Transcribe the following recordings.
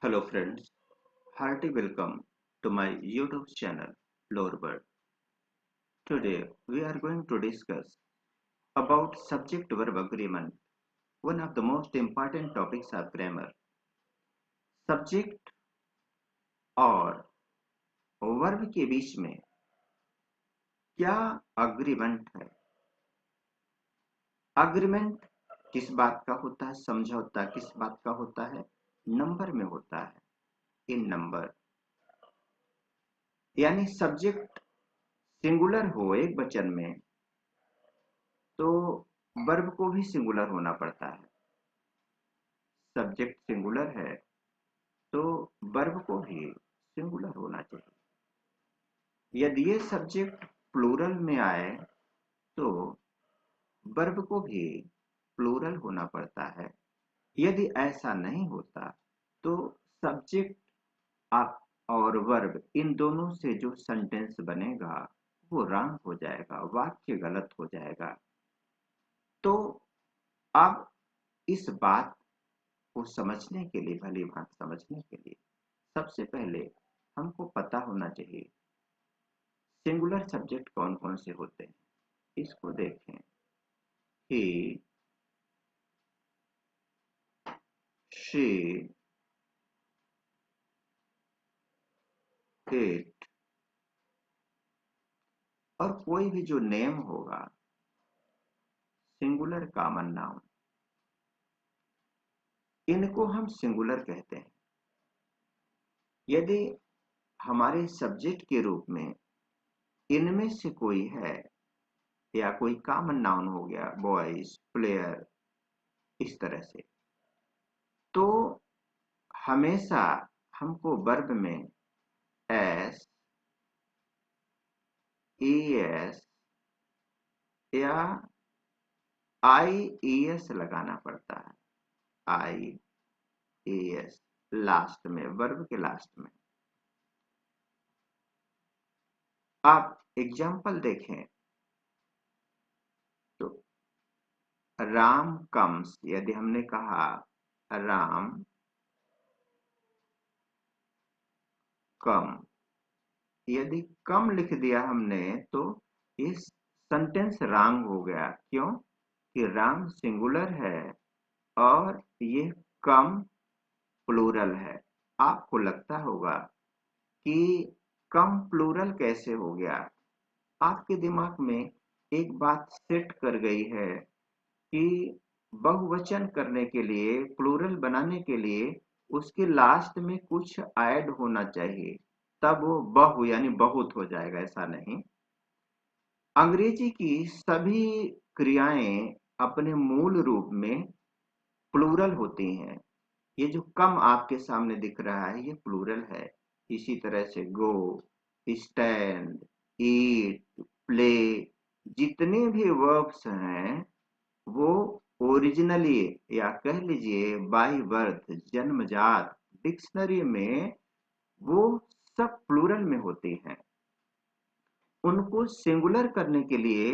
Hello friends, hearty welcome to my YouTube channel Lorebird. Today we are going to discuss about subject verb agreement, one of the most important topics of grammar. Subject और verb के बीच में क्या agreement है? Agreement किस बात का होता है? समझौता किस बात का होता है? नंबर में होता है, इन नंबर। यानी सब्जेक्ट सिंगुलर हो एक वचन में तो वर्ब को भी सिंगुलर होना पड़ता है। सब्जेक्ट सिंगुलर है तो वर्ब को भी सिंगुलर होना चाहिए। यदि ये सब्जेक्ट प्लूरल में आए तो वर्ब को भी प्लूरल होना पड़ता है। यदि ऐसा नहीं होता तो सब्जेक्ट और वर्ब इन दोनों से जो सेंटेंस बनेगा वो रॉन्ग हो जाएगा, वाक्य गलत हो जाएगा। तो अब इस बात को समझने के लिए, भली भांति समझने के लिए सबसे पहले हमको पता होना चाहिए सिंगुलर सब्जेक्ट कौन कौन से होते हैं। इसको देखें। ही, शी, इट और कोई भी जो नेम होगा सिंगुलर कॉमन नाउन, इनको हम सिंगुलर कहते हैं। यदि हमारे सब्जेक्ट के रूप में इनमें से कोई है या कोई कॉमन नाउन हो गया, बॉयज, प्लेयर, इस तरह से, तो हमेशा हमको वर्ब में एस, एस या IES लगाना पड़ता है। IES लास्ट में, वर्ब के लास्ट में। आप एग्जाम्पल देखें तो राम कम्स, यदि हमने कहा राम कम, यदि कम लिख दिया हमने तो ये सेंटेंस रॉन्ग हो गया। क्यों? कि राम सिंगुलर है और ये कम प्लूरल है। आपको लगता होगा कि कम प्लूरल कैसे हो गया? आपके दिमाग में एक बात सेट कर गई है कि बहुवचन करने के लिए, प्लूरल बनाने के लिए उसके लास्ट में कुछ ऐड होना चाहिए, तब वो बहु यानी बहुत हो जाएगा। ऐसा नहीं। अंग्रेजी की सभी क्रियाएं अपने मूल रूप में प्लूरल होती हैं। ये जो कम आपके सामने दिख रहा है ये प्लूरल है। इसी तरह से गो, स्टैंड, ईट, प्ले, जितने भी वर्ब्स हैं वो ओरिजिनली या कह लीजिए बाय बर्थ, जन्मजात, डिक्शनरी में वो सब प्लूरल में होते हैं। उनको सिंगुलर करने के लिए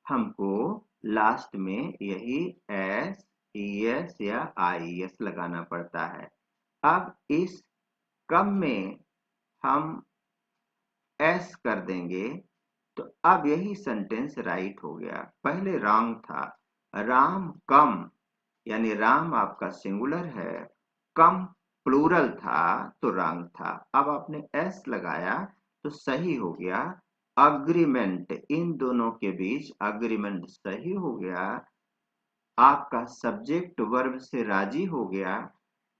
हमको लास्ट में यही एस, ES या IES लगाना पड़ता है। अब इस कम में हम एस कर देंगे तो अब यही सेंटेंस राइट हो गया। पहले रॉन्ग था। राम कम यानी राम आपका सिंगुलर है, कम प्लूरल था तो रॉन्ग था। अब आपने एस लगाया तो सही हो गया। अग्रीमेंट, इन दोनों के बीच अग्रीमेंट सही हो गया। आपका सब्जेक्ट वर्ब से राजी हो गया,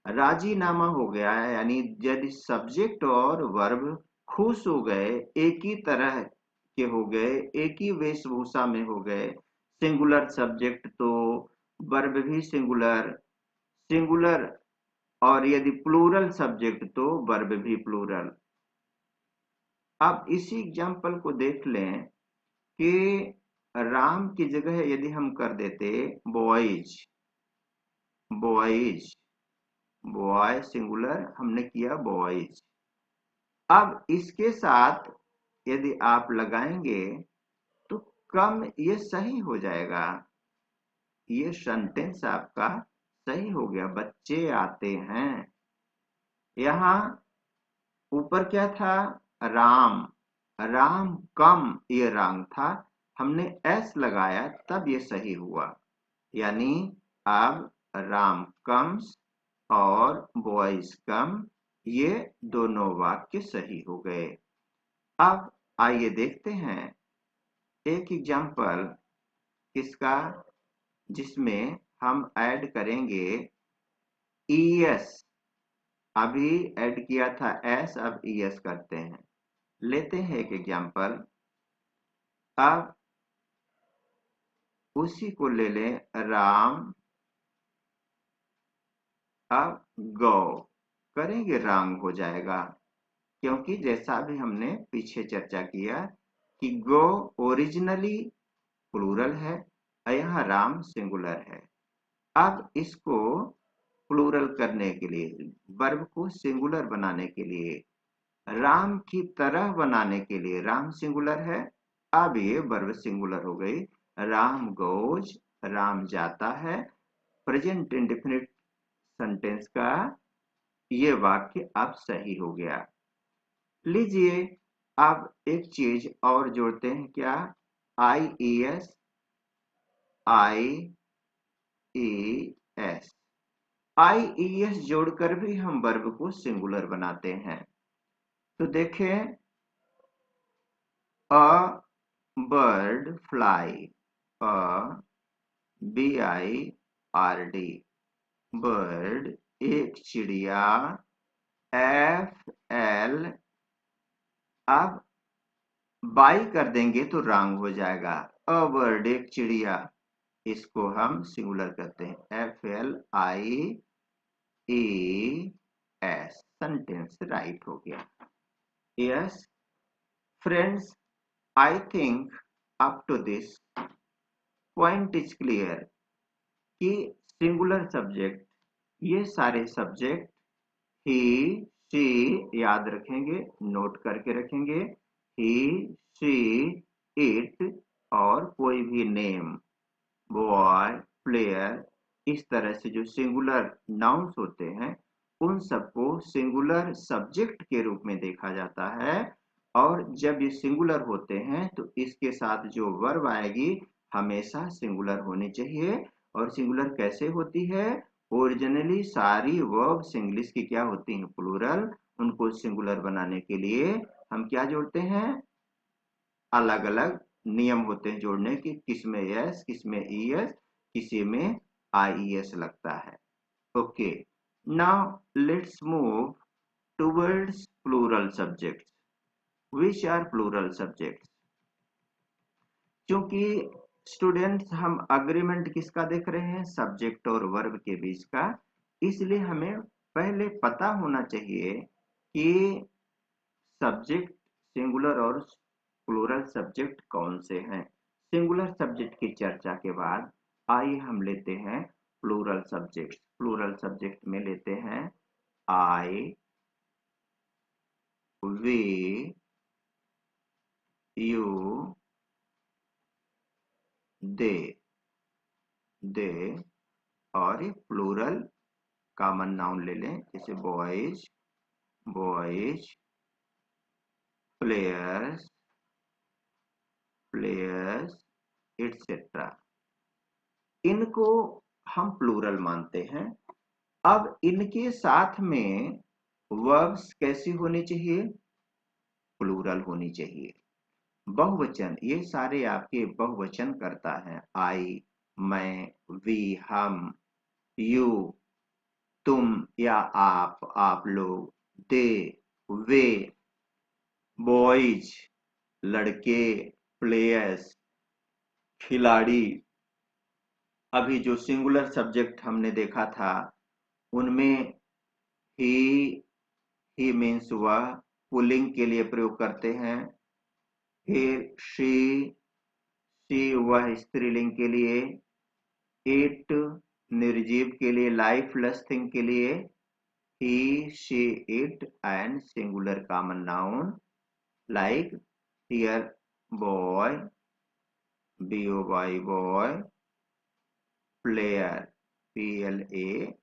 राजीनामा हो गया। यानी यदि सब्जेक्ट और वर्ब खुश हो गए, एक ही तरह के हो गए, एक ही वेशभूषा में हो गए, सिंगुलर सब्जेक्ट तो वर्ब भी सिंगुलर, सिंगुलर और यदि प्लूरल सब्जेक्ट तो वर्ब भी प्लूरल। अब इसी एग्जांपल को देख लें कि राम की जगह यदि हम कर देते बॉयज, बॉयज, बॉय सिंगुलर हमने किया बॉयज। अब इसके साथ यदि आप लगाएंगे तो कम ये सही हो जाएगा। ये सेंटेंस आपका सही हो गया। बच्चे आते हैं, यहाँ ऊपर क्या था, राम, राम कम ये रंग था, हमने एस लगाया तब ये सही हुआ। यानी अब राम कम्स और बॉयज कम, ये दोनों वाक्य सही हो गए। अब आइए देखते हैं एक एग्जाम्पल किसका, जिसमें हम ऐड करेंगे ईएस। अभी ऐड किया था एस, अब ईएस करते हैं। लेते हैं एक एग्जाम्पल। अब उसी को ले लें, राम, अब गौ करेंगे, रंग हो जाएगा। क्योंकि जैसा भी हमने पीछे चर्चा किया कि गो ओरिजिनली प्लूरल है और यहाँ राम सिंगुलर है। अब इसको प्लूरल करने के लिए, वर्ब को सिंगुलर बनाने के लिए, राम की तरह बनाने के लिए, राम सिंगुलर है, अब ये वर्ब सिंगुलर हो गई। राम गोज, राम जाता है, प्रेजेंट इंडेफिनिट सेंटेंस का ये वाक्य अब सही हो गया। लीजिए अब एक चीज और जोड़ते हैं, क्या, आई ई एस, आई ई एस, आई ई एस जोड़कर भी हम वर्ब को सिंगुलर बनाते हैं। तो देखें, a bird fly, a B I R D, bird एक चिड़िया, एफ एल, अब बाई कर देंगे तो रंग हो जाएगा, अ बर्ड एक चिड़िया, इसको हम सिंगुलर करते हैं, F L I E S, sentence right हो गया। Yes friends, I think up to this point is clear कि सिंगुलर सब्जेक्ट, ये सारे सब्जेक्ट ही शी याद रखेंगे, नोट करके रखेंगे, ही शी इट, और कोई भी नेम, बॉय, प्लेयर, इस तरह से जो सिंगुलर नाउन्स होते हैं उन सबको सिंगुलर सब्जेक्ट के रूप में देखा जाता है। और जब ये सिंगुलर होते हैं तो इसके साथ जो वर्ब आएगी हमेशा सिंगुलर होनी चाहिए। और सिंगुलर कैसे होती है, ओरिजिनली सारी वर्ब्स इंग्लिश की क्या होती हैं, प्लूरल, उनको सिंगुलर बनाने के लिए हम क्या जोड़ते हैं, अलग अलग नियम होते हैं जोड़ने की, किस में एस, किस में ई एस, किसी में आई एस लगता है। Okay, now let's move towards plural subjects. Which are plural subjects? क्योंकि स्टूडेंट्स हम अग्रीमेंट किसका देख रहे हैं, सब्जेक्ट और वर्ब के बीच का, इसलिए हमें पहले पता होना चाहिए कि सब्जेक्ट सिंगुलर और प्लूरल सब्जेक्ट कौन से हैं। सिंगुलर सब्जेक्ट की चर्चा के बाद आइए हम लेते हैं प्लूरल सब्जेक्ट। प्लूरल सब्जेक्ट में लेते हैं आई, वी, यू, दे, दे, और ये प्लूरल कॉमन नाउन ले लें, जैसे boys, boys, players, players, etcetera, इनको हम प्लूरल मानते हैं। अब इनके साथ में वर्ब्स कैसी होनी चाहिए, प्लूरल होनी चाहिए। बहुवचन, ये सारे आपके बहुवचन करता है, आई, मैं, वी, हम, यू, तुम या आप लोग, दे, वे, बॉयज, लड़के, प्लेयर्स, खिलाड़ी। अभी जो सिंगुलर सब्जेक्ट हमने देखा था उनमें ही मीन्स वह पुल्लिंग के लिए प्रयोग करते हैं, फिर शी वह स्त्रीलिंग के लिए, इट निर्जीव के लिए, लाइफलेस थिंग के लिए, he, she, it, and singular common noun like here boy, boy, boy, player, PLAYER,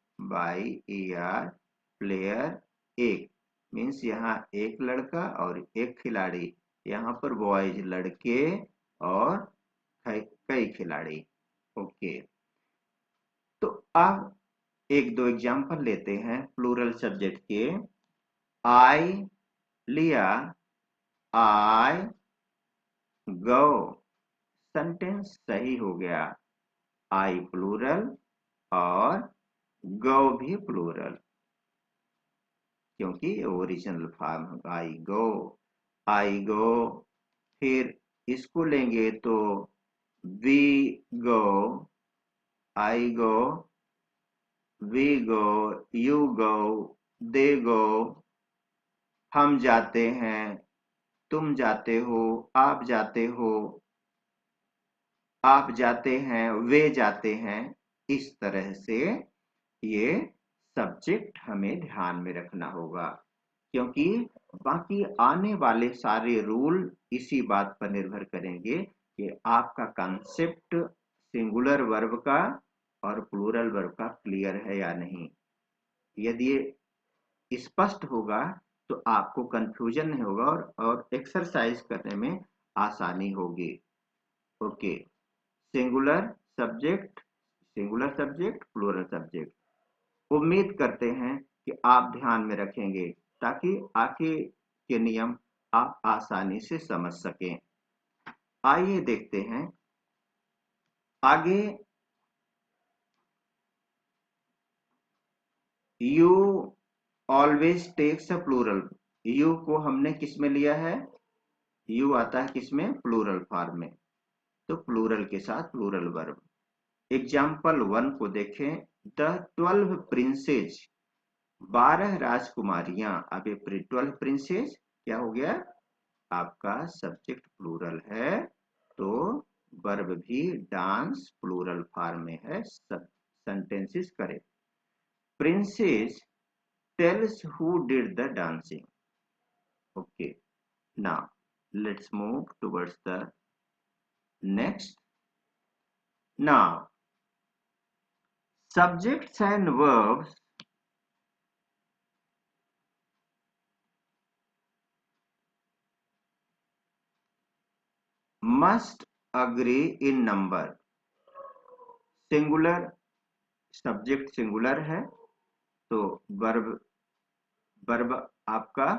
player, एक मीन्स यहाँ एक लड़का और एक खिलाड़ी, यहाँ पर बॉयज लड़के और कई खिलाड़ी। ओके, तो अब एक दो एग्जाम्पल लेते हैं प्लूरल सब्जेक्ट के। आई लिया, आई गो, सेंटेंस सही हो गया। आई प्लूरल और गो भी प्लूरल, क्योंकि ओरिजिनल फॉर्म आई गो। फिर इसको लेंगे तो we go, I go, we go, you go, they go, हम जाते हैं, तुम जाते हो, आप जाते हो, आप जाते हैं, वे जाते हैं। इस तरह से ये सब्जेक्ट हमें ध्यान में रखना होगा, क्योंकि बाकी आने वाले सारे रूल इसी बात पर निर्भर करेंगे कि आपका कॉन्सेप्ट सिंगुलर वर्ब का और प्लूरल वर्ब का क्लियर है या नहीं। यदि ये स्पष्ट होगा तो आपको कंफ्यूजन नहीं होगा और एक्सरसाइज करने में आसानी होगी। Okay, singular subject, singular subject, plural subject. उम्मीद करते हैं कि आप ध्यान में रखेंगे ताकि आगे के नियम आप आसानी से समझ सकें। आइए देखते हैं आगे। You always takes a plural, you को हमने किस में लिया है? यू आता है किसमें? प्लूरल फॉर्म में, तो प्लूरल के साथ प्लूरल वर्ब। एग्जाम्पल 1 को देखें। द 12 प्रिंसेज, 12 राजकुमारियां। अब ये 12 प्रिंसेज क्या हो गया? आपका सब्जेक्ट प्लूरल है, तो वर्ब भी डांस प्लूरल फॉर्म में है। सब सेंटेंसेस करें। Princes tells who did the dancing. Okay, now let's move towards the next. Now subjects and verbs must agree in number। Singular subject singular है तो verb verb आपका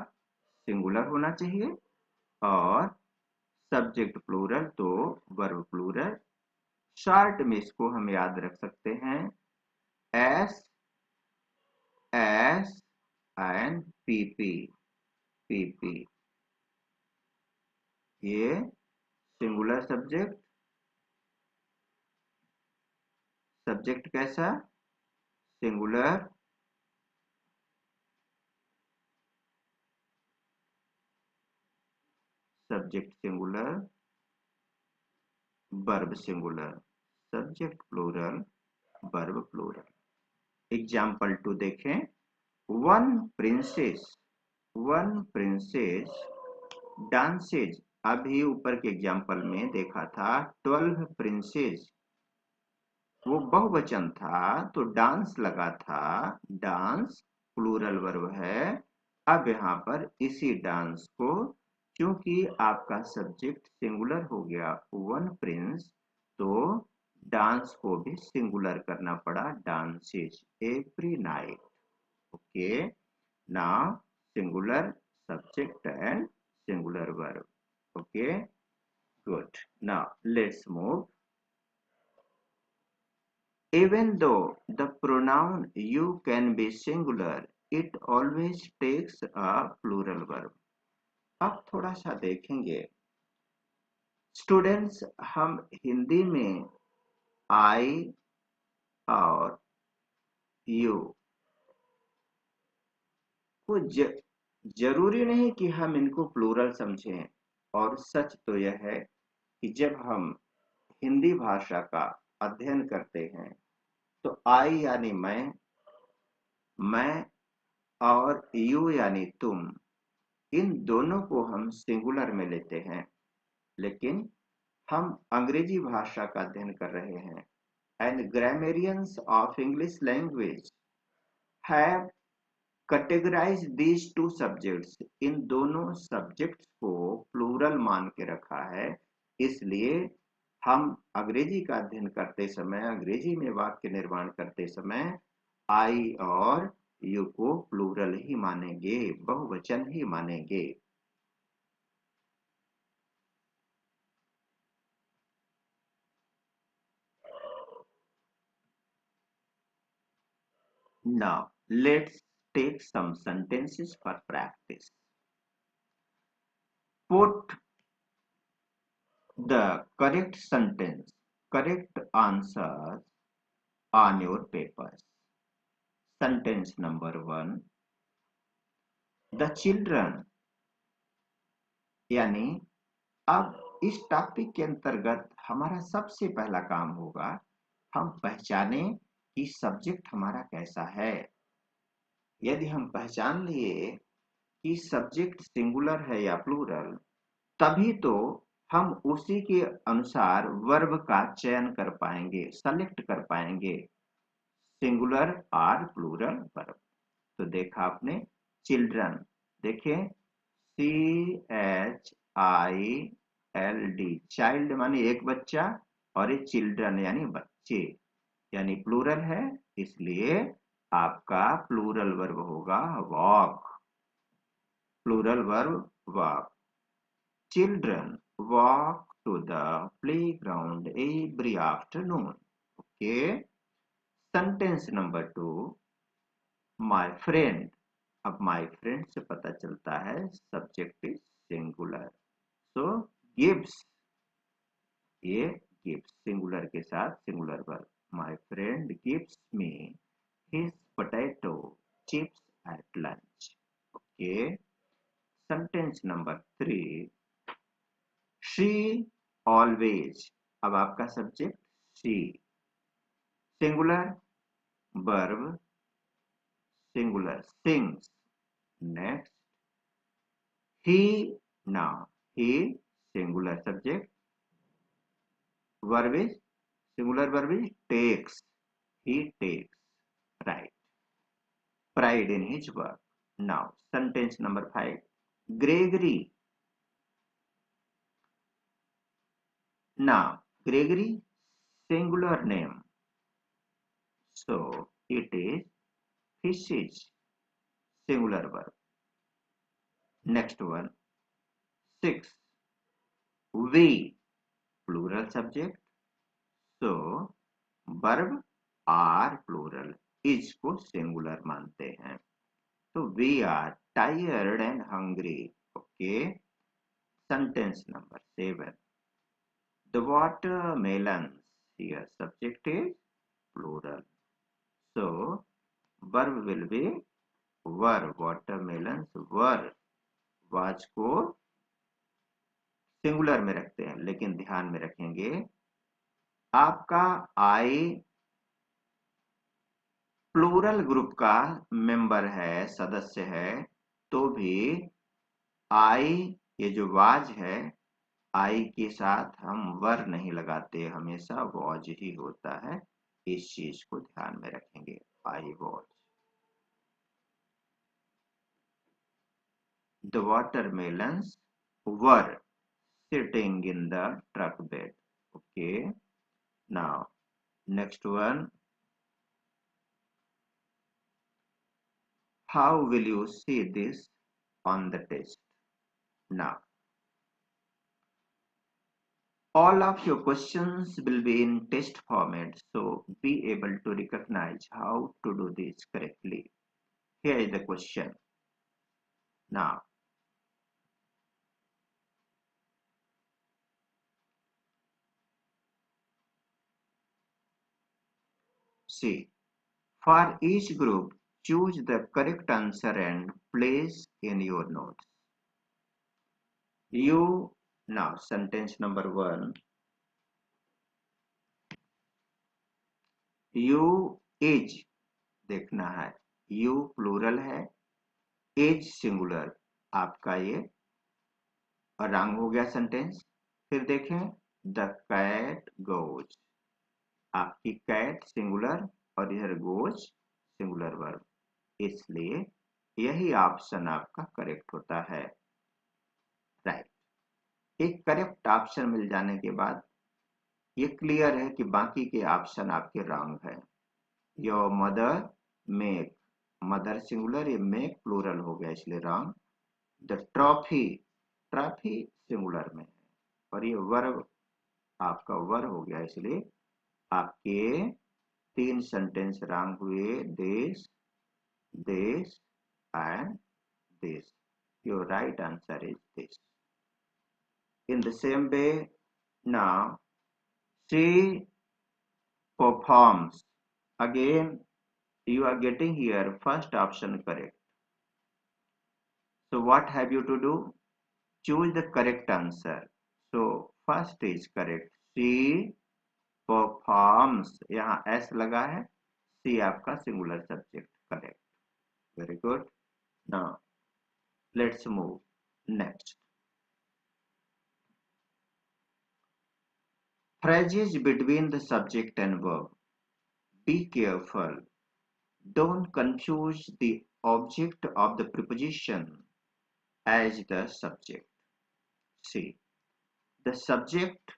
singular होना चाहिए, और सब्जेक्ट प्लूरल तो वर्ब प्लूरल। शॉर्ट में इसको हम याद रख सकते हैं S S and PP, PP. ये सिंगुलर सब्जेक्ट, सब्जेक्ट कैसा? Singular, subject singular, verb singular, subject plural, verb plural. Example 2 देखें। One princess, one princess dances. अभी ऊपर के एग्जाम्पल में देखा था 12 प्रिंसेस, वो बहुवचन था तो डांस लगा था, डांस प्लूरल वर्ब है। अब यहाँ पर इसी डांस को, क्योंकि आपका सब्जेक्ट सिंगुलर हो गया वन प्रिंस, तो डांस को भी सिंगुलर करना पड़ा, dances every night. Okay, now singular subject and singular verb. Okay, good. Now let's move. Even though the pronoun you can be singular, it always takes a plural verb। अब थोड़ा सा देखेंगे students, हम हिंदी में आई और you को जरूरी नहीं कि हम इनको प्लूरल समझें, और सच तो यह है कि जब हम हिंदी भाषा का अध्ययन करते हैं तो आई यानी मैं और यू यानी तुम, इन दोनों को हम सिंगुलर में लेते हैं। लेकिन हम अंग्रेजी भाषा का अध्ययन कर रहे हैं, and grammarians of English language have categorize these two subjects, इन दोनों सब्जेक्ट्स को प्लूरल मान के रखा है, इसलिए हम अंग्रेजी का अध्ययन करते समय, अंग्रेजी में वाक्य निर्माण करते समय आई और यू को प्लूरल ही मानेंगे, बहुवचन ही मानेंगे। Now, let's take some sentences for practice. Put the correct sentence, correct answers on your papers. Sentence number 1. The children, यानी अब इस टॉपिक के अंतर्गत हमारा सबसे पहला काम होगा, हम पहचाने कि सब्जेक्ट हमारा कैसा है। यदि हम पहचान लिए कि सब्जेक्ट सिंगुलर है या प्लूरल, तभी तो हम उसी के अनुसार वर्ब का चयन कर पाएंगे, सेलेक्ट कर पाएंगे, सिंगुलर और प्लूरल वर्ब। तो देखा आपने, चिल्ड्रन, देखें CHILD, चाइल्ड माने एक बच्चा, और ये चिल्ड्रन यानी बच्चे, यानी प्लूरल है, इसलिए आपका प्लूरल वर्ब होगा walk. Plural verb walk. Children walk to the playground every afternoon. Okay. Sentence number 2. My friend. अब my friend से पता चलता है subject is singular. So gives, ये gives singular के साथ singular verb. My friend gives me his potato chips at lunch. Okay. Sentence number 3. She always, अब आपका subject she, singular verb singular, sings. Next he, now he singular subject, verb is singular verb is takes, he takes pride in his work. Now sentence number 5. Gregory, now Gregory singular name, so it is fishes, singular verb. Next one. 6. We, plural subject, so verb are plural, is को singular मानते हैं, तो we are tired and hungry. Okay. Sentence number 7. The watermelons, here subject is plural, so verb will be were. Watermelons were, was को singular में रखते हैं, लेकिन ध्यान में रखेंगे आपका आई प्लूरल ग्रुप का मेंबर है, सदस्य है, तो भी आई, ये जो वाज है, आई के साथ हम वर नहीं लगाते, हमेशा वॉज ही होता है, इस चीज को ध्यान में रखेंगे, I was. The watermelons were sitting in the truck bed. Okay. Now, next one. How will you see this on the test? Now, all of your questions will be in test format, so be able to recognize how to do this correctly. Here is the question. Now, see, for each group, choose the correct answer and place in your notes. You, now sentence number 1. You is देखना है, you plural है, as singular, आपका ये रंग हो गया sentence. फिर देखें, द कैट गोज, आपकी कैट सिंगुलर और इधर गोज सिंगुलर वर्ब, इसलिए यही ऑप्शन आपका करेक्ट होता है। राइट, एक करेक्ट ऑप्शन मिल जाने के बाद ये क्लियर है कि बाकी के ऑप्शन आपके रॉन्ग है। Your mother make, mother singular, ये मेक प्लूरल हो गया इसलिए wrong. The trophy, trophy singular में है और ये वर्ब आपका वर हो गया इसलिए आपके 3 सेंटेंस रॉन्ग हुए, देश, देश एंड देश। Your right answer is this. In the same way, now she performs. Again, you are getting here first option correct. So what have you to do? Choose the correct answer. So first is correct. She performs. यहाँ S लगा है. C आपका singular subject. Correct. Very good. Now let's move next. Phrases between the subject and verb. Be careful. Don't confuse the object of the preposition as the subject. See, the subject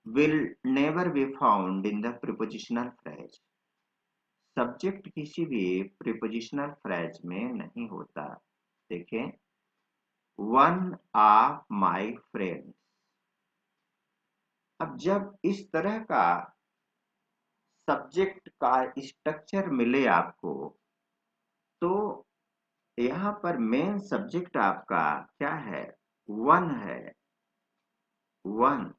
will never be found in the prepositional phrase. Subject किसी भी prepositional phrase में नहीं होता। देखें, one of my friends. अब जब इस तरह का सब्जेक्ट का स्ट्रक्चर मिले आपको, तो यहाँ पर मेन सब्जेक्ट आपका क्या है? वन है। वन।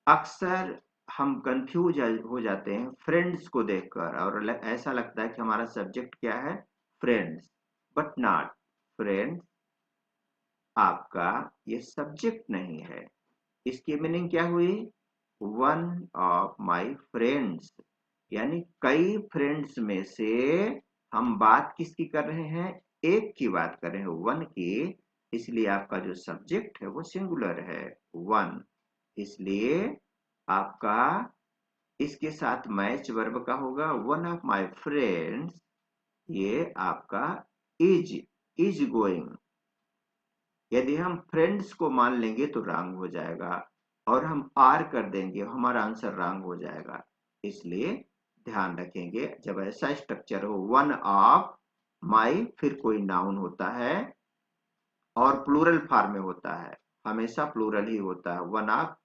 अक्सर हम कंफ्यूज हो जाते हैं फ्रेंड्स को देखकर और ऐसा लगता है कि हमारा सब्जेक्ट क्या है? Friends, but not. फ्रेंड्स आपका ये सब्जेक्ट नहीं है। इसकी मीनिंग क्या हुई? वन ऑफ माई फ्रेंड्स, यानी कई फ्रेंड्स में से हम बात किसकी कर रहे हैं? एक की बात कर रहे हैं, वन की। इसलिए आपका जो सब्जेक्ट है वो सिंगुलर है, वन। इसलिए आपका इसके साथ मैच वर्ब का होगा वन ऑफ माई फ्रेंड्स। ये आपका इज गोइंग। यदि हम फ्रेंड्स को मान लेंगे तो रॉन्ग हो जाएगा, और हम आर कर देंगे हमारा आंसर रॉन्ग हो जाएगा। इसलिए ध्यान रखेंगे, जब ऐसा स्ट्रक्चर हो वन ऑफ माई, फिर कोई नाउन होता है और प्लूरल फॉर्म में होता है, हमेशा प्लूरल ही होता है। One of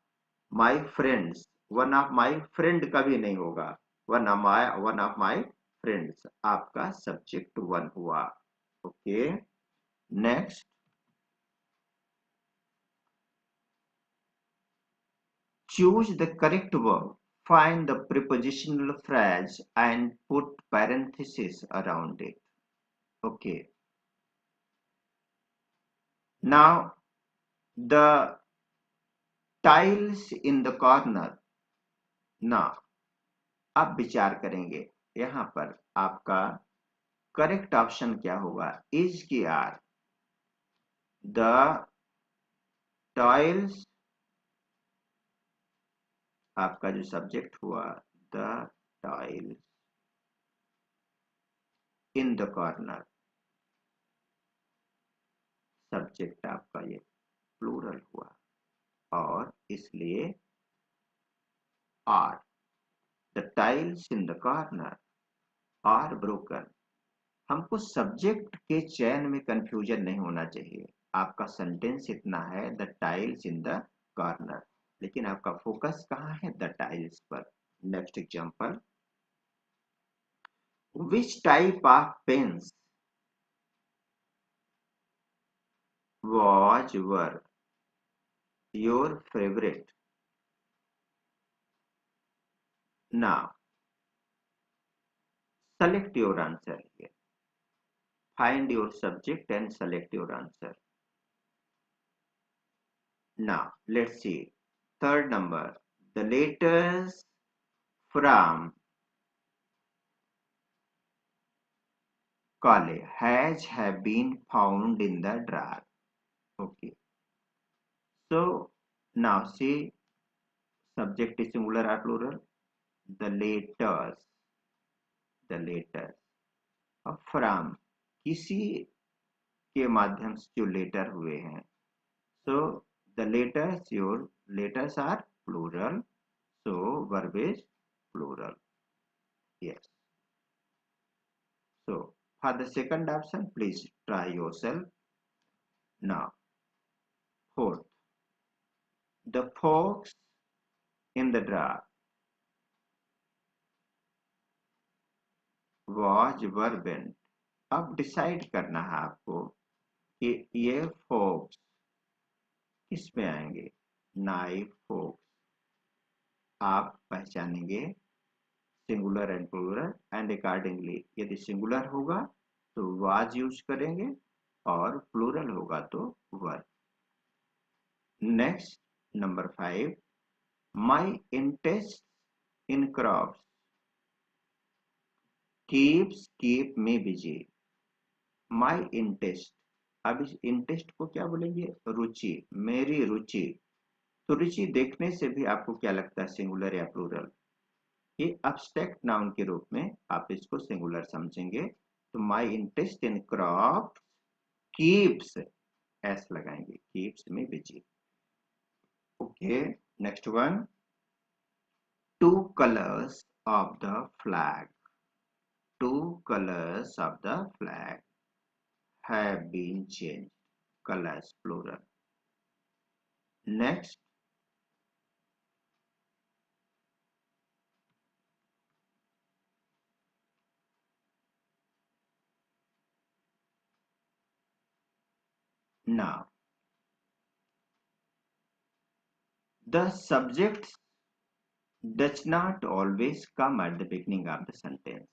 my friends, one of my friend कभी नहीं होगा। वन ऑफ माई फ्रेंड्स, आपका सब्जेक्ट वन हुआ। Okay, next. Choose the correct verb. Find the prepositional phrase and put parentheses around it. Okay. Now, the tiles in the corner. Now, आप विचार करेंगे यहाँ पर आपका करेक्ट ऑप्शन क्या होगा? इज की आर। द टाइल्स आपका जो सब्जेक्ट हुआ, the tiles in the corner, subject आपका ये प्लूरल हुआ और इसलिए are. The tiles in the corner are broken. हमको सब्जेक्ट के चयन में कंफ्यूजन नहीं होना चाहिए। आपका सेंटेंस इतना है, the tiles in the corner, लेकिन आपका फोकस कहाँ है? द टाइल्स पर। Next example, which type of pens was were your favorite? Now select your answer here. Find your subject and select your answer. Now let's see. Third number, the letters from college has have been found in the drawer. Okay. So now see, subject is singular or plural? The letters. The letters. अब from किसी के माध्यम से जो letter हुए हैं, so the letters are plural, so verb is plural. Yes. So for the second option, please try yourself. Now, fourth, the fox in the drawer was verbent. अब decide करना है आपको कि ये फोक्स किस में आएंगे. नाइफ फोक्स आप पहचानेंगे singular and plural, and accordingly यदि सिंगुलर होगा तो वाज यूज करेंगे और प्लूरल होगा तो were. Next, number 5, my interest in crops keep me busy. My interest, अब इस इंटरेस्ट को क्या बोलेंगे, रुचि, मेरी रुचि. तो रुचि देखने से भी आपको क्या लगता है, सिंगुलर या प्लूरल. ये अब्स्ट्रैक्ट नाउन के रूप में आप इसको सिंगुलर समझेंगे. तो my interest in crop keeps, S लगाएंगे, keeps me busy. Okay, next one, two colours of the flag. Two colors of the flag have been changed. Colors plural. Next, now the subjects does not always come at the beginning of the sentence.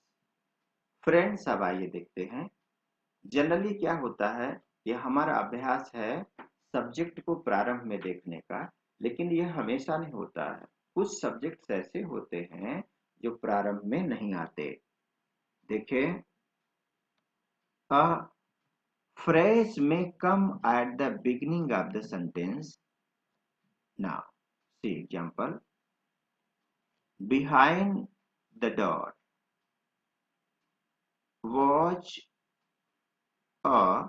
Friends, अब आइए देखते हैं generally क्या होता है. यह हमारा अभ्यास है सब्जेक्ट को प्रारंभ में देखने का, लेकिन यह हमेशा नहीं होता है. कुछ सब्जेक्ट्स ऐसे होते हैं जो प्रारंभ में नहीं आते. देखें, अ phrase may come at the beginning of the sentence. Now, see example. Behind the door was a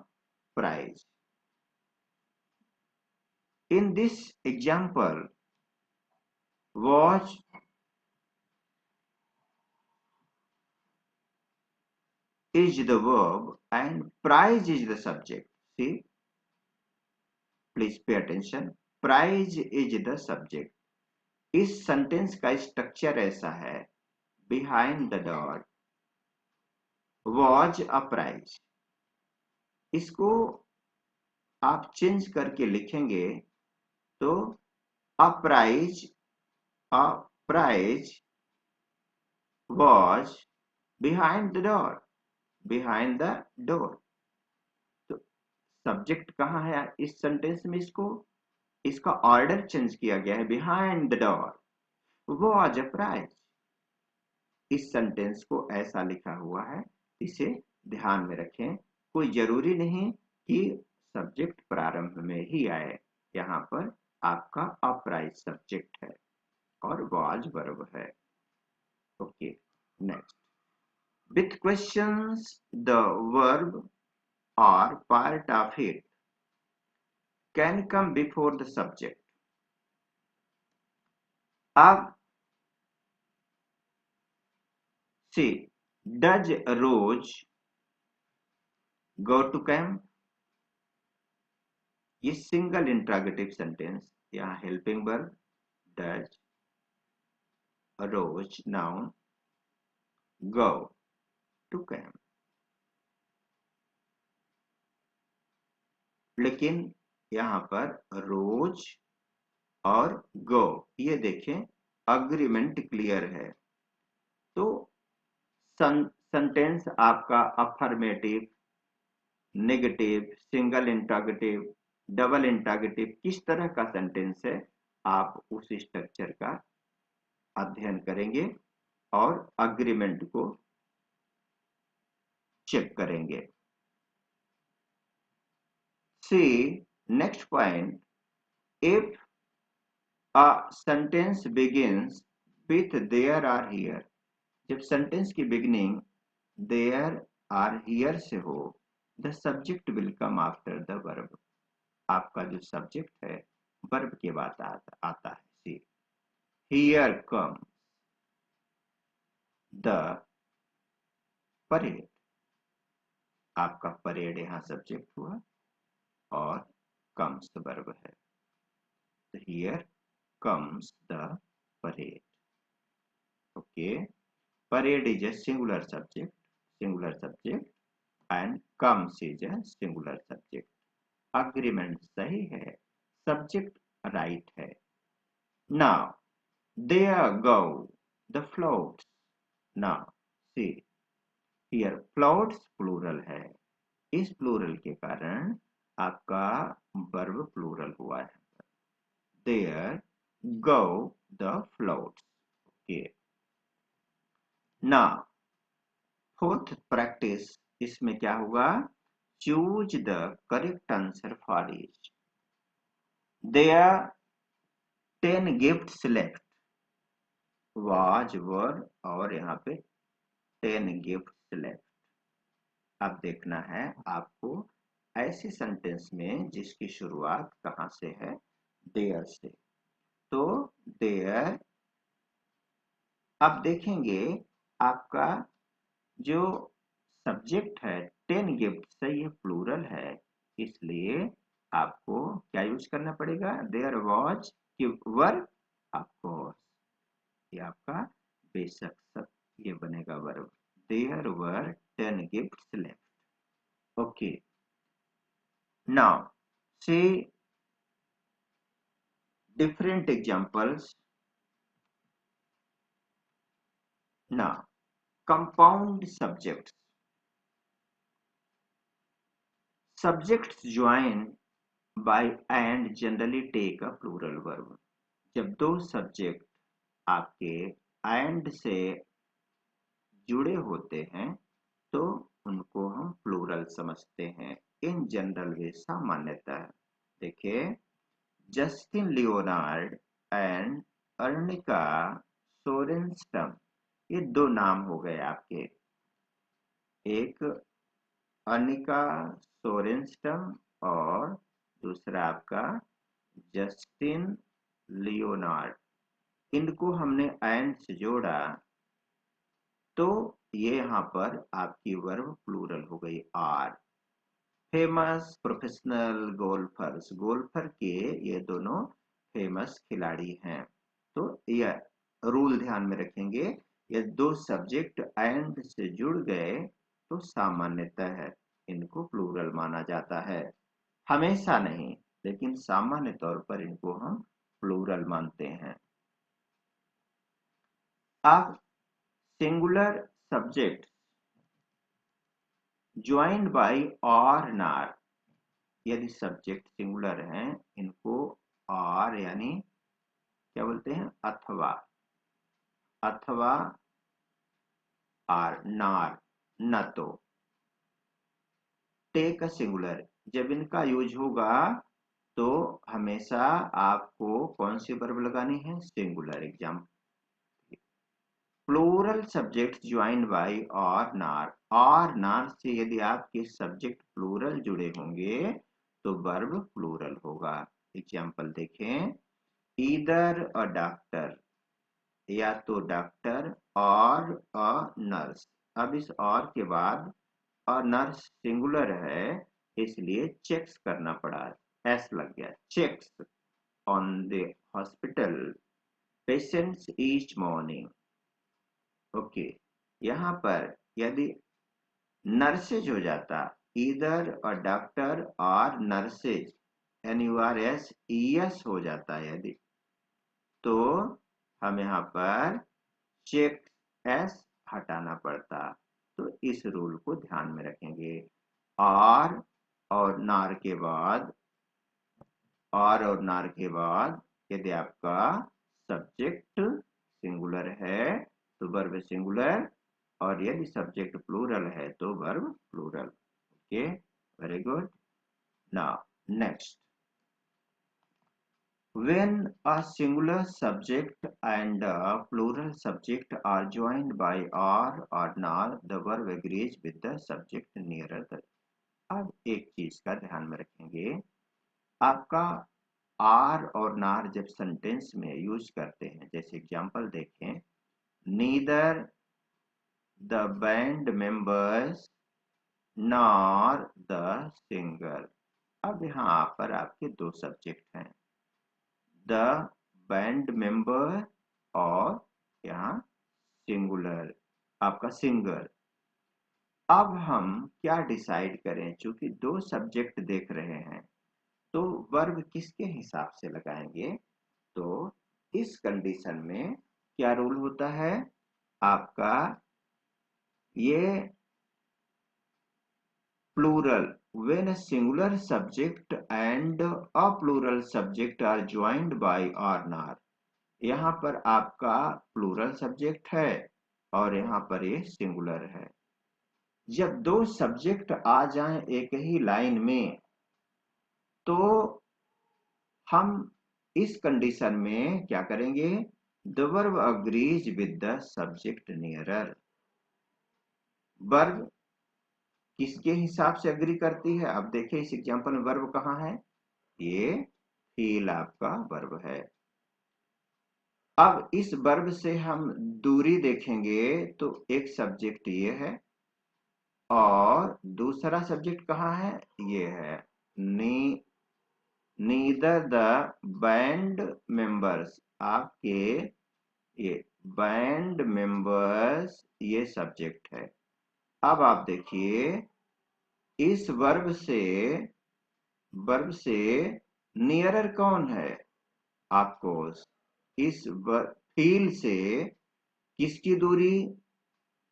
prize. In this example, was is the verb and prize is the subject. See, please pay attention. Prize is the subject. इस sentence का structure ऐसा है, behind the door was a prize. इसको आप change करके लिखेंगे तो a prize was behind the door, behind the door. तो सब्जेक्ट कहाँ है इस सेंटेंस में, इसका ऑर्डर चेंज किया गया है. Behind the door was a prize. इस सेंटेंस को ऐसा लिखा हुआ है, इसे ध्यान में रखें. कोई जरूरी नहीं कि सब्जेक्ट प्रारंभ में ही आए. यहाँ पर आपका अप्राइज सब्जेक्ट है और वाज वर्ब है. Okay, next, with questions the verb और part of it can come before the subject. अब see, does Rose go to camp. ये सिंगल इंट्रोगेटिव सेंटेंस, यहाँ helping verb does, Rose noun, go to camp. लेकिन यहाँ पर रोज और go, ये देखें अग्रीमेंट क्लियर है. तो सेंटेंस आपका affirmative, negative, single interrogative, double interrogative, किस तरह का सेंटेंस है, आप उस स्ट्रक्चर का अध्ययन करेंगे और अग्रीमेंट को चेक करेंगे. See next point, if a sentence begins with there are here. जब सेंटेंस की बिगिनिंग देयर आर हियर से हो, the subject will come after the verb. आपका जो सब्जेक्ट है वर्ब के बाद आता है। See here come the parade, आपका परेड यहाँ सब्जेक्ट हुआ और कम्स वर्ब है। तो here comes the parade. Okay, parade is a singular subject and comes is a singular subject। Agreement सही है, सब्जेक्ट राइट है। Now there go the floats। Now see here floats plural है, इस plural के कारण आपका वर्ब प्लूरल हुआ है। there go the floats। Okay, now fourth practice, इसमें क्या होगा, choose the correct answer for each. There 10 gifts left, was were और यहाँ पे 10 गिफ्ट्स लेफ्ट। अब देखना है आपको ऐसे सेंटेंस में जिसकी शुरुआत कहाँ से है, देयर से। तो देयर, अब देखेंगे आपका जो सब्जेक्ट है 10 गिफ्ट से ये प्लूरल है, इसलिए आपको क्या यूज करना पड़ेगा, देयर वॉज कि वर्ब ऑफकोर्स, ये आपका बेशक सब ये बनेगा verb. There were 10 gifts left. Okay, now see different examples. Now compound subjects, subjects join by and generally take a plural verb। जब दो सब्जेक्ट आपके and से जुड़े होते हैं तो उनको हम प्लूरल समझते हैं। इन जनरल वे सामान्यतः देखिए, जस्टिन लियोनार्ड एंड अर्निका सोरेनस्टम, ये दो नाम हो गए आपके। एक अर्निका सोरेनस्टम और दूसरा आपका जस्टिन लियोनार्ड। इनको हमने एंड से जोड़ा तो ये यहाँ पर आपकी वर्ब प्लूरल हो गई are. Famous professional golfers, golfer के ये दोनों फेमस खिलाड़ी हैं। तो यह रूल ध्यान में रखेंगे, ये दो सब्जेक्ट एंड से जुड़ गए तो सामान्यतः इनको प्लूरल माना जाता है। हमेशा नहीं, लेकिन सामान्य तौर पर इनको हम प्लूरल मानते हैं। अब singular subject joined by or नार, यदि सब्जेक्ट सिंगुलर हैं इनको और यानी क्या बोलते हैं, अथवा, अथवा आर नार न तो। टेक अ सिंगुलर, जब इनका यूज होगा तो हमेशा आपको कौन सी वर्ब लगानी है, singular. Example plural subject joined by or nor से यदि आपके सब्जेक्ट प्लूरल जुड़े होंगे तो वर्ब प्लूरल होगा। एग्जाम्पल देखें, ईदर अ डॉक्टर, या तो डॉक्टर और अ नर्स। अब इस और के बाद अ नर्स सिंगुलर है इसलिए चेक्स करना पड़ा, एस लग गया, checks on the hospital patients each morning. Okay, यहाँ पर यदि नर्सेज हो जाता, इधर और डॉक्टर और नर्सेज NURS ES हो जाता है यदि, तो हम यहाँ पर चेक एस हटाना पड़ता। तो इस रूल को ध्यान में रखेंगे। और नार के बाद, और नार के बाद यदि आपका सब्जेक्ट सिंगुलर है तो वर्ब सिंगुलर, और यदि सब्जेक्ट प्लूरल है तो verb plural. Okay, very good. Now next, when A singular subject and a plural subject are joined by or nar. The verb agrees with the subject nearer the. अब एक चीज का ध्यान में रखेंगे, आपका आर और नार जब सेंटेंस में यूज करते हैं, जैसे एग्जांपल देखें, neither the band members nor the singer. अब यहाँ पर आपके दो सब्जेक्ट हैं, द बैंड मेंबर और यहाँ सिंगुलर आपका सिंगर। अब हम क्या डिसाइड करें, चूंकि दो सब्जेक्ट देख रहे हैं तो वर्ब किसके हिसाब से लगाएंगे। तो इस कंडीशन में क्या रूल होता है आपका, ये plural, when a singular subject and a plural subject are joined by or nar। यहाँ पर आपका प्लूरल सब्जेक्ट है और यहाँ पर ये सिंगुलर है। जब दो सब्जेक्ट आ जाएं एक ही लाइन में तो हम इस कंडीशन में क्या करेंगे, the verb agrees with the subject nearer. Verb किसके हिसाब से अग्री करती है, अब देखिए इस एग्जांपल में वर्ब कहाँ है, ये फील आपका वर्ब है। अब इस वर्ब से हम दूरी देखेंगे तो एक सब्जेक्ट ये है और दूसरा सब्जेक्ट कहाँ है, ये है। नीदर द बैंड मेंबर्स, आपके ये बैंड मेंबर्स ये सब्जेक्ट है। अब आप देखिए इस वर्ब से नियरर कौन है, आपको इस फील से किसकी दूरी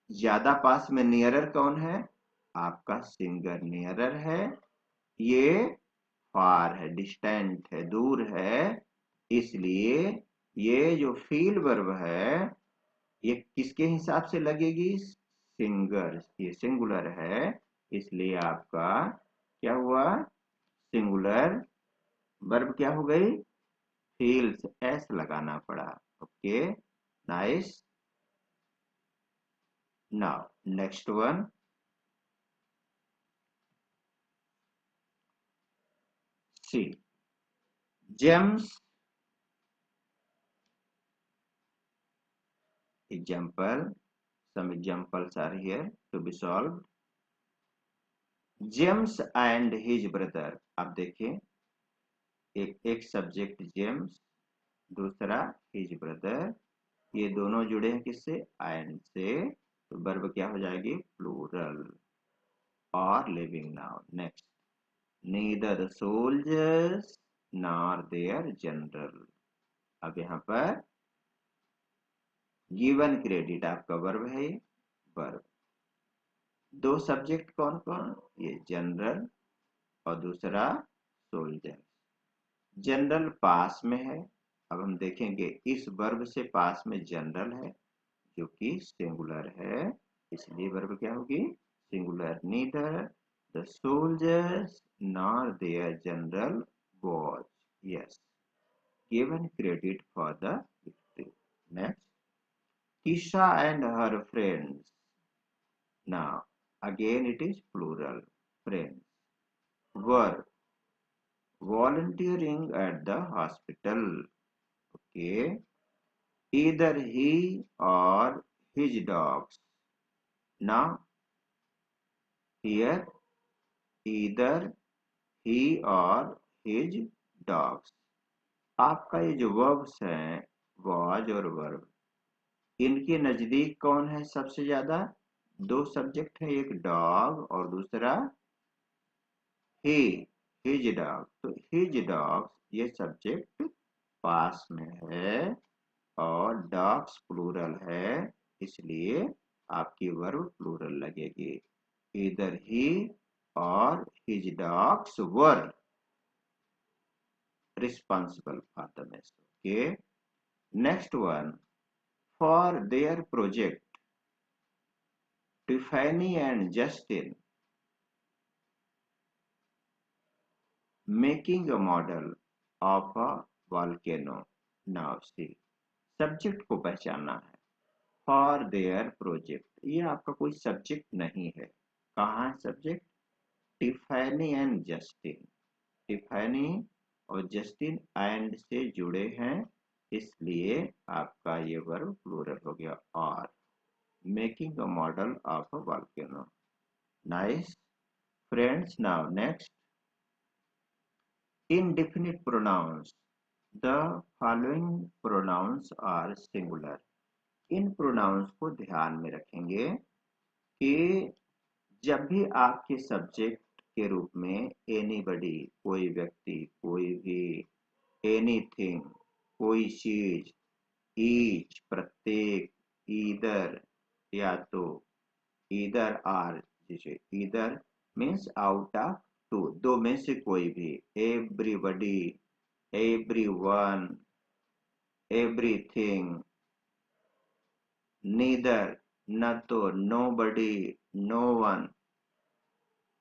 ज्यादा पास में, नियरर कौन है, आपका सिंगर नियरर है, ये फार है, डिस्टेंट है, दूर है। इसलिए ये जो फील वर्ब है ये किसके हिसाब से लगेगी, सिंगर, ये सिंगुलर है, इसलिए आपका क्या हुआ, सिंगुलर वर्ब क्या हो गई, फील्स, एस लगाना पड़ा। Okay, nice. Now next one, see James. Example, some examples are here to be solved. James and his brother, आप देखिए एक सब्जेक्ट जेम्स, दूसरा हिज ब्रदर, ये दोनों जुड़े हैं किससे, एंड से, तो वर्ब क्या हो जाएगी, प्लूरल और living noun. Next, neither the soldiers nor their general. अब यहाँ पर गिवन क्रेडिट आपका वर्ब है, ये वर्ब, दो सब्जेक्ट कौन कौन, ये जनरल और दूसरा सोल्जर। जनरल पास में है, अब हम देखेंगे इस वर्ब से पास में जनरल है जो कि सिंगुलर है, इसलिए वर्ब क्या होगी, singular. Neither the soldiers nor their general was, yes, given credit for the victory. Next, Kisha and her friends. Now, again it is plural, friends. Were volunteering at the hospital. Okay. Either he or his dogs. Now, here, either he or his dogs. आपका ये जो verbs हैं, was और verb, इनके नजदीक कौन है सबसे ज्यादा, दो सब्जेक्ट है, एक डॉग और दूसरा ही, हिज डॉग। तो हिज डॉग्स ये सब्जेक्ट पास में है और डॉग्स प्लूरल है, इसलिए आपकी वर्ब प्लूरल लगेगी। इधर ही और his dogs were responsible for the mess. Okay, next one, for their project Tiffany and Justin making a model of a volcano. Now see, subject को पहचानना है। फॉर देयर प्रोजेक्ट, ये आपका कोई सब्जेक्ट नहीं है। कहाँ है subject? Tiffany and Justin. Tiffany और जस्टिन एंड से जुड़े हैं, इसलिए आपका ये वर्ब प्लूरल हो गया। और making a model of a volcano. Nice friends, now next, indefinite pronouns. The following pronouns are singular. इन प्रोनाउंस को ध्यान में रखेंगे कि जब भी आपके सब्जेक्ट के रूप में एनीबडी, कोई व्यक्ति, कोई भी, एनीथिंग, कोई चीज, ईच, प्रत्येक, ईदर, या तो, ईदर आर, जैसे either means out of two, दो में से कोई भी, एवरीबडी, एवरीवन, एवरीथिंग, नीदर, न तो, नोबडी, नो वन,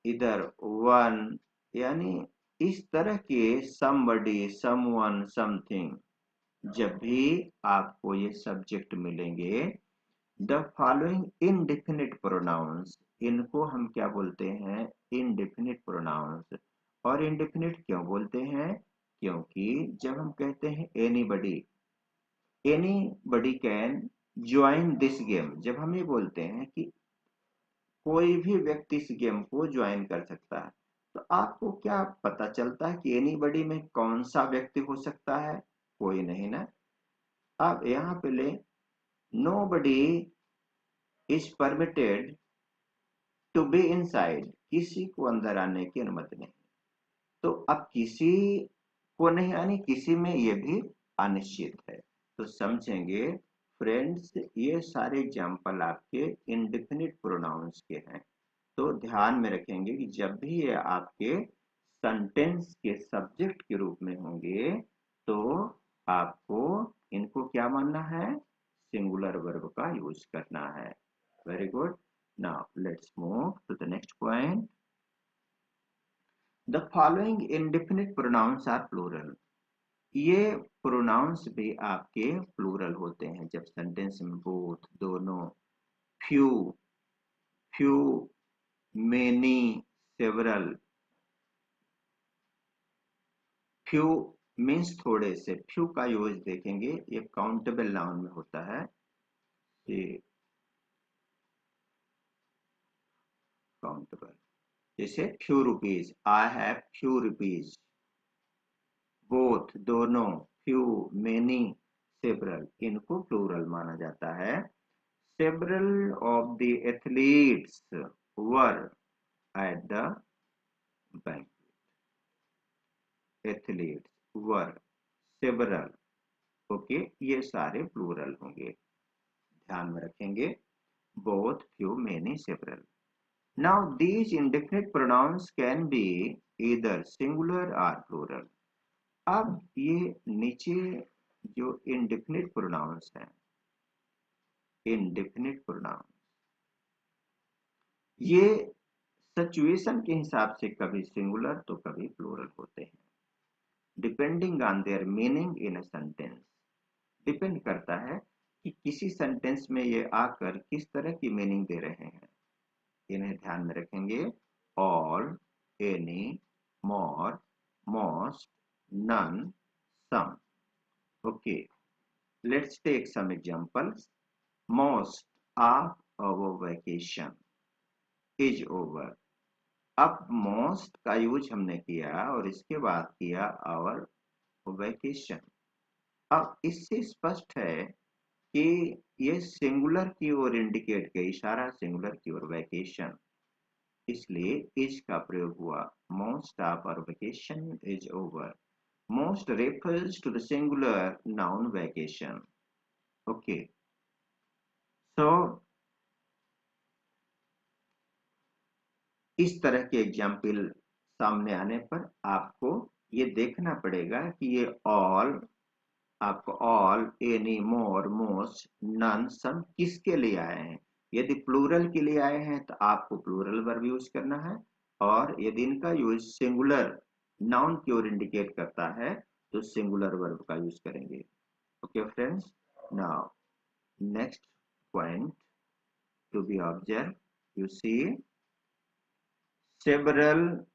इधर वन, यानी इस तरह के समबडी, समवन, समथिंग, जब भी आपको ये सब्जेक्ट मिलेंगे, द फॉलोइंग इनडिफिनिट प्रोनाउंस, इनको हम क्या बोलते हैं? Indefinite pronounce. और इनडिफिनिट क्यों बोलते हैं? क्योंकि जब हम कहते हैं any buddy can join this game, जब हम ये बोलते हैं कि कोई भी व्यक्ति इस गेम को ज्वाइन कर सकता है, तो आपको क्या पता चलता है कि एनीबडी में कौन सा व्यक्ति हो सकता है? कोई नहीं ना। अब यहाँ पे ले, nobody is permitted to be inside, किसी को अंदर आने की अनुमति नहीं। तो अब किसी को नहीं आनी, किसी में ये भी अनिश्चित है। तो समझेंगे फ्रेंड्स, ये सारे एग्जाम्पल आपके इंडेफिनिट प्रोनाउंस के हैं। तो ध्यान में रखेंगे कि जब भी ये आपके सेंटेंस के सब्जेक्ट के रूप में होंगे, तो आपको इनको क्या मानना है? सिंगुलर वर्ब का यूज करना है। Very good. Now let's move to the next point. The following indefinite pronouns are plural. ये प्रोनाउंस भी आपके प्लूरल होते हैं जब सेंटेंस में बोथ, दोनों, few, few, many, several. Few means थोड़े से, फ्यू का यूज देखेंगे, ये काउंटेबल नाउन में होता है। ये काउंटेबल, जैसे few rupees, I have few rupees. Both दोनों, फ्यू, मेनी, सेवरल, इनको प्लूरल माना जाता है। Several of the athletes were at the bank, athletes were, several, okay, ये सारे प्लूरल होंगे, ध्यान में रखेंगे। Both, few, many, several. Now these indefinite pronouns can be either singular or plural. अब ये नीचे जो indefinite pronouns हैं, indefinite pronouns, ये सिचुएशन के हिसाब से कभी सिंगुलर तो कभी प्लूरल होते हैं, depending on their meaning in a sentence. Depend करता है कि किसी सेंटेंस में ये आकर किस तरह की मीनिंग दे रहे हैं, इन्हें ध्यान में रखेंगे। All, any, more, most, none, some. Okay, let's take some examples. Most of our vacation is over. अब मोस्ट का यूज हमने किया और इसके बाद किया आवर वेकेशन। अब इससे स्पष्ट है कि ये सिंगुलर की ओर इंडिकेट किया, इशारा सिंगुलर की ओर, वेकेशन, इसलिए इज का प्रयोग हुआ। Most of our vacation is over. Most refers to the singular noun vacation. Okay, so इस तरह के एग्जाम्पल सामने आने पर आपको ये देखना पड़ेगा कि ये ऑल, आपको all, any, more, most, none, सम किसके लिए आए हैं। यदि प्लूरल के लिए आए हैं तो आपको प्लूरल वर्ब यूज करना है, और यदि इनका यूज सिंगुलर नाउन की ओर इंडिकेट करता है तो सिंगुलर वर्ब का यूज करेंगे। Okay, friends. Now, next point to be observed. You see several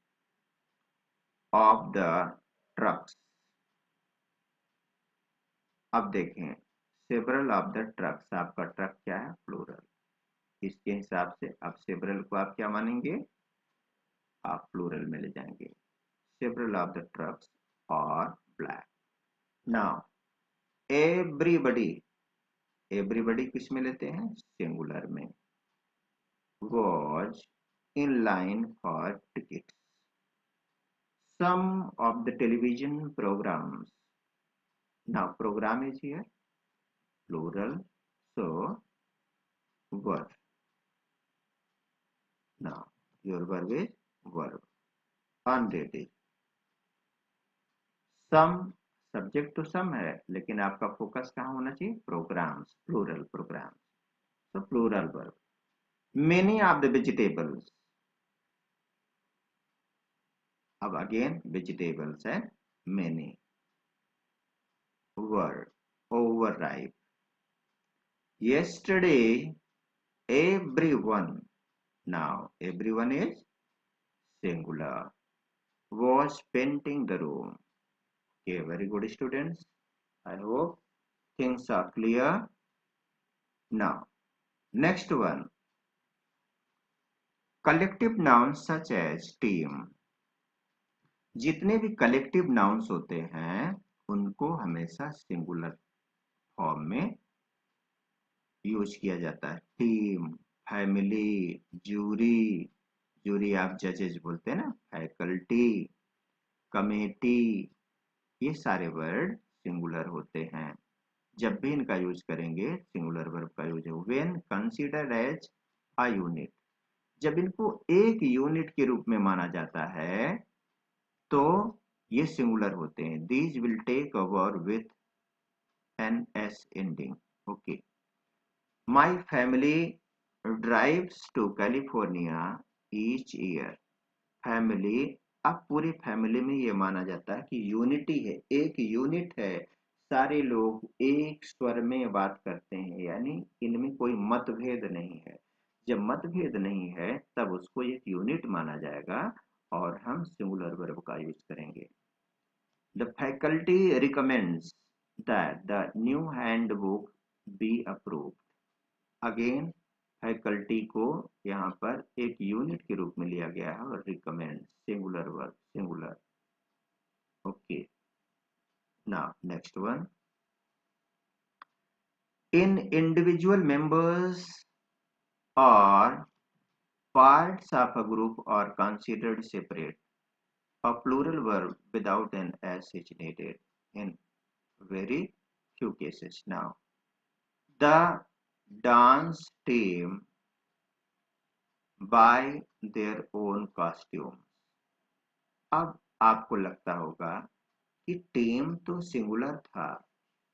of the trucks. अब देखें several of the trucks. आपका ट्रक क्या है? प्लूरल. इसके हिसाब से अब several को आप क्या मानेंगे? आप प्लूरल में ले जाएंगे. Several of the trucks are black. Now, everybody किस में लेते हैं? सिंगुलर में. Was in line for tickets. Some of the television programs. Now program is here plural, so were. Now your verb is verb. Undated. Some subject तो some है लेकिन आपका focus कहाँ होना चाहिए? Programmes, plural programmes. So plural verb. Many of the vegetables. अब again vegetables है many. Were overripe. Yesterday everyone. Now everyone is singular. Was painting the room. Okay, very good students. I hope things are clear. Now, next one. Collective nouns such as team. जितने भी collective nouns होते हैं उनको हमेशा singular form में use किया जाता है. टीम, फैमिली, जूरी, जूरी आप जजेज बोलते हैं ना, फैकल्टी, कमेटी, ये सारे वर्ड सिंगुलर होते हैं. जब भी इनका यूज करेंगे सिंगुलर वर्ब का यूज है. When considered as a unit. जब इनको एक यूनिट के रूप में माना जाता है तो ये सिंगुलर होते हैं. These will take over with an S ending. Okay. My family drives to California each year. Family, अब पूरी फैमिली में ये माना जाता है कि यूनिटी है, एक यूनिट है, सारे लोग एक स्वर में बात करते हैं, यानी इनमें कोई मतभेद नहीं है. जब मतभेद नहीं है तब उसको एक यूनिट माना जाएगा और हम सिंगुलर वर्ब का यूज करेंगे. The faculty recommends that the new handbook be approved. Again faculty को यहाँ पर एक यूनिट के रूप में लिया गया है और recommend singular verb, singular. Okay. Now next one. In individual members और parts of a group are considered separate. A plural verb without an s is needed in very few cases. Now, the dance team buy their own costumes. अब आपको लगता होगा कि team तो singular था,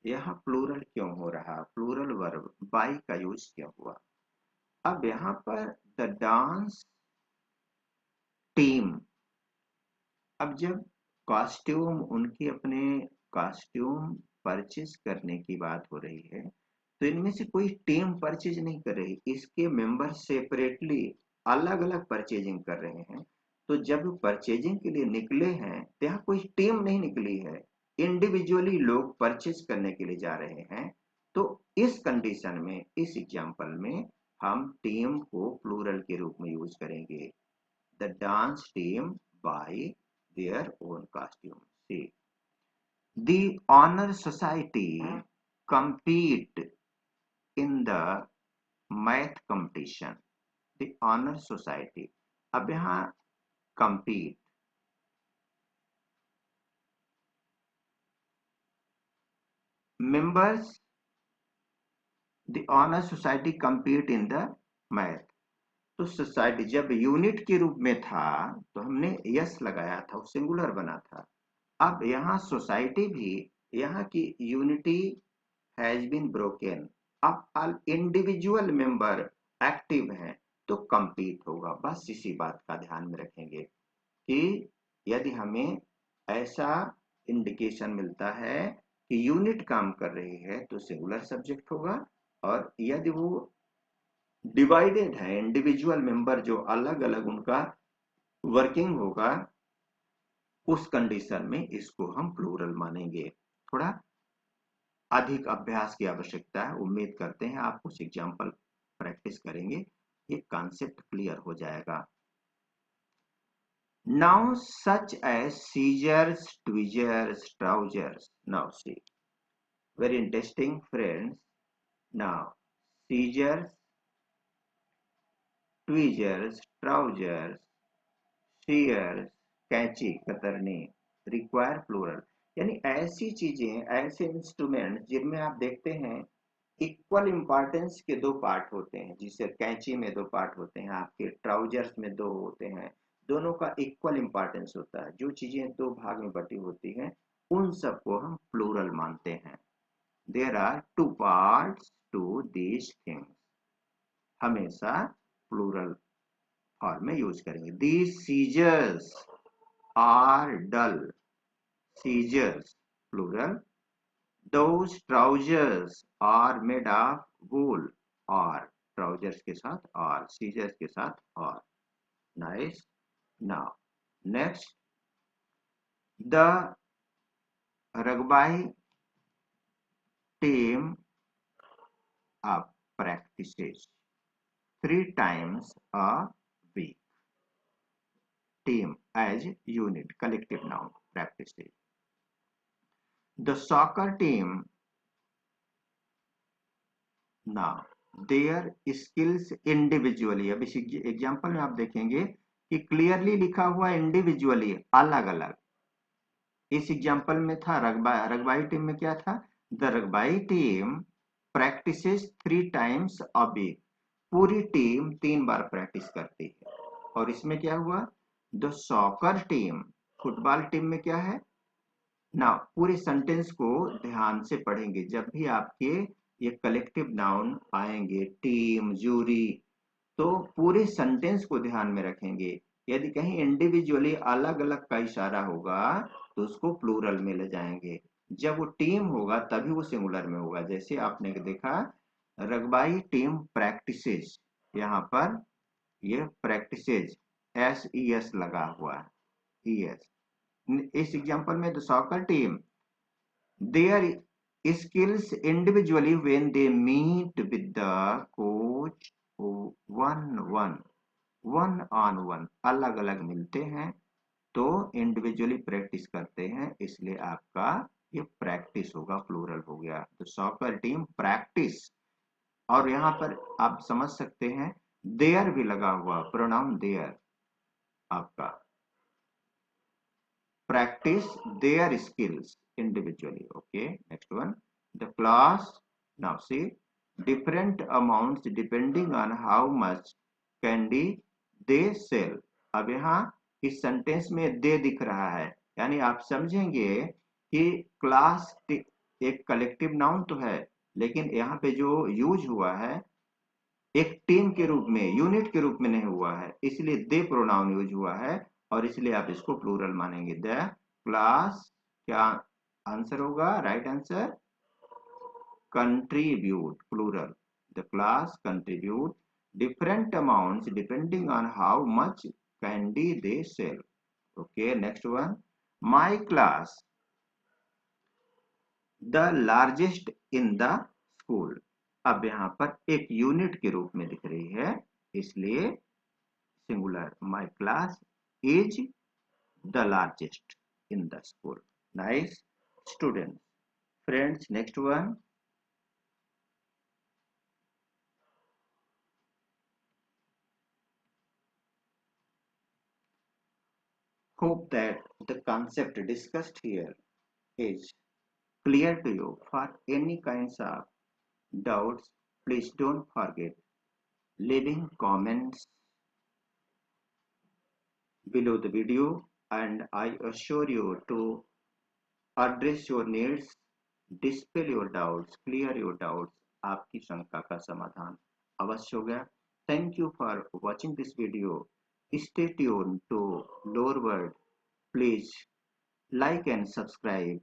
यहाँ plural क्यों हो रहा? प्लूरल वर्ब बाय का यूज क्यों हुआ? अब यहाँ पर द डांस टीम, अब जब कॉस्ट्यूम, उनके अपने कॉस्ट्यूम परचेज करने की बात हो रही है तो इनमें से कोई टीम परचेज नहीं कर रही, इसके मेंबर सेपरेटली अलग अलग परचेजिंग कर रहे हैं. तो जब परचेजिंग के लिए निकले हैं तो यहाँ कोई टीम नहीं निकली है, इंडिविजुअली लोग परचेज करने के लिए जा रहे हैं. तो इस कंडीशन में, इस एग्जाम्पल में हम टीम को प्लूरल के रूप में यूज करेंगे. The dance team buy their own costume. See, the honor society compete in the math competition. The honor society. अब यहाँ compete, members, the honor society compete in the math. तो society जब unit के रूप में था तो हमने यस लगाया था, सिंगुलर बना था. अब यहाँ सोसाइटी भी, यहाँ की यूनिटी हैज बीन ब्रोकन. अब इंडिविजुअल मेंबर एक्टिव हैं तो कंपीट होगा. बस इसी बात का ध्यान में रखेंगे कि यदि हमें ऐसा इंडिकेशन मिलता है कि यूनिट काम कर रही है तो सिंगुलर सब्जेक्ट होगा, और यदि वो डिवाइडेड है, इंडिविजुअल मेंबर जो अलग अलग उनका वर्किंग होगा, उस कंडीशन में इसको हम प्लूरल मानेंगे। थोड़ा अधिक अभ्यास की आवश्यकता है। उम्मीद करते हैं आप कुछ एग्जाम्पल प्रैक्टिस करेंगे, ये कॉन्सेप्ट क्लियर हो जाएगा। Now such as scissors, tweezers, trousers. Now see, very interesting friends. Now scissors, tweezers, trousers, shears, कैंची, कतरनी, रिक्वायर प्लूरल, यानी ऐसी चीजें, ऐसे इंस्ट्रूमेंट जिनमें आप देखते हैं इक्वल इंपॉर्टेंस के दो पार्ट होते हैं। जिसे कैंची में दो पार्ट होते हैं, आपके ट्राउजर्स में दो होते हैं, दोनों का इक्वल इंपॉर्टेंस होता है। जो चीजें दो भाग में बटी होती हैं उन सबको हम प्लूरल मानते हैं। There are two parts to these things, हमेशा प्लूरल फॉर्म में यूज करेंगे। These scissors are dull, scissors plural. Those trousers are made of wool, और trousers के साथ और, scissors के साथ और। Nice. Now next, the rugby team practices 3 times a week. Team as unit, collective noun, practices. The soccer team, now their skills individually, अब इस example में आप देखेंगे कि क्लियरली लिखा हुआ इंडिविजुअली, अलग अलग। इस एग्जाम्पल में था रगबाई टीम में क्या था, the rugby team practises 3 times a week, पूरी टीम 3 बार प्रैक्टिस करती है। और इसमें क्या हुआ, the soccer team, football team में क्या है ना। पूरे सेंटेंस को ध्यान से पढ़ेंगे। जब भी आपके ये कलेक्टिव नाउन आएंगे, टीम, जूरी, तो पूरे सेंटेंस को ध्यान में रखेंगे। यदि कहीं इंडिविजुअली अलग अलग का इशारा होगा तो उसको प्लूरल में ले जाएंगे। जब वो टीम होगा तभी वो सिंगुलर में होगा। जैसे आपने देखा रगबाई टीम प्रैक्टिसेस, यहाँ पर ये प्रैक्टिसेस SES लगा हुआ है, ES। इस एग्जांपल में the soccer team their skills individually when they meet with the coach one on one, अलग अलग मिलते हैं तो इंडिविजुअली प्रैक्टिस करते हैं, इसलिए आपका ये प्रैक्टिस होगा, प्लूरल हो गया। तो सॉकर टीम प्रैक्टिस, और यहाँ पर आप समझ सकते हैं देयर भी लगा हुआ, प्रोनाउन देयर आपका, practice their skills individually. Okay, next one, the class. Now see, different amounts depending on how much candy they sell. अब यहाँ इस सेंटेंस में दे दिख रहा है, यानी आप समझेंगे कि क्लास एक कलेक्टिव नाउन तो है, लेकिन यहाँ पे जो यूज हुआ है एक टीम के रूप में, यूनिट के रूप में नहीं हुआ है, इसलिए दे प्रोनाउन यूज हुआ है, और इसलिए आप इसको प्लूरल मानेंगे। द क्लास, क्या आंसर होगा, right answer, contribute, plural. The class contribute different amounts depending on how much candy they sell. Okay, next one, my class the largest in the school. अब यहाँ पर एक यूनिट के रूप में दिख रही है, इसलिए singular, my class is the largest in the school. Nice. Students, friends, next one, hope that the concept discussed here is clear to you. For any kinds of doubts, please don't forget leaving comments below the video, and I assure you to address your needs, dispel your doubts, clear your doubts. आपकी शंका का समाधान अवश्य होगा। Thank you for watching this video. Stay tuned to Lower World. Please like and subscribe